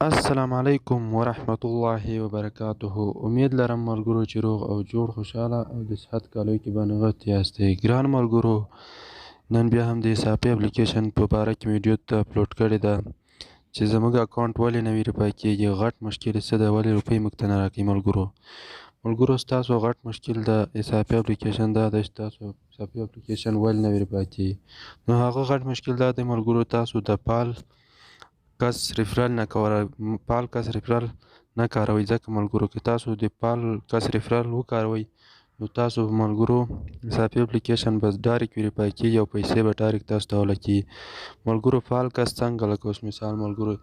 السلام علیکم ورحمت الله وبرکاته. امید لرم ملګرو چې روغ او جوړ خوشحاله او د صحت کالیو کې به نغښتي یاستئ. ګران ملګرو، نن بیا هم د حسابي اپلیکیشن په باره کې مې ویډیو ته اپلوډ کړې ده چې زموږ اکاونټ ولې نه ویریفای کېږي. غټ مشکل یې څه ده؟ ولې روپۍ موږ ته نه راکوي؟ ملګرو ستاسو غټ مشکل د حسابي اپلیکیشن دا دی چې تاسو حسابي اپلیکیشن ولې نه ویریفای کېږي. نو هغه غټ مشکل دا دی ملګرو، تاسو د پال کس ریفرال نه کاروئ. ځکه ملګرو که تاسو د پال کس ریفرال وکاروئ نو تاسو ملګرو حسابي اپلیکیشن به ډایرکټ ویریفای کېږي او پیسې به ډایرکټ تاسو ته ولګېږي. ملګرو پال کس څنګه؟ لکه اوس مثال ملګرو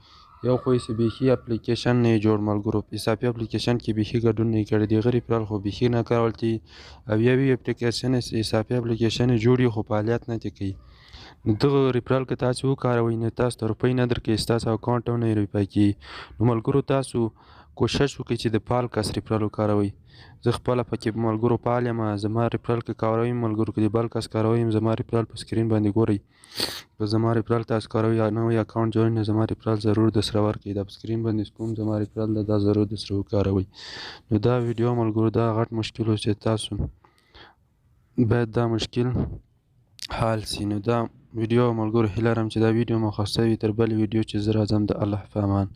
یو خو یې بیخي اپلیکیشن نه یې جوړ ملګرو، په حسابي اپلیکیشن کې بیخي ګډون نه یې کړی، د هغه ریفرال خو بیخي نه کارول کېږي او یوې اپلیکیشن حسابي اپلیکیشن یې جوړ خو فعالیت نه دی کوي. نو دغه ریفرال که تاسو وکاروئ نو تاسو ته روپۍ نه درکوي، ستاسو اکاونټ هم نه ویریفای کېږي. نو ملګرو تاسو کوشش وکړئ چې د پال کس ریفرال وکاروئ. زه خپله پکې ملګرو فعال یم، زما ریفرال که کاروئ ملګرو، که د بل کس کاروئ زما ریفرال په سکرین باندې ګورئ. که زما ریفرال تاسو کاروئ یا نوی اکاونټ جوړوئ نو زما ریفرال ضرور درسره ورکړئ. دا په سکرین باندې کوم زما ریفرال ده دا ضرور درسره وکاروئ. نو دا ویډیو ملګرو دا غټ مشکل و چې تاسو باید دا مشکل حال سي. نو دا ویډیو ملګرو هیله لرم چې دا ویډیو مو خوښه وي. تر بلې ویډیو چې زه راځم د الله په امان.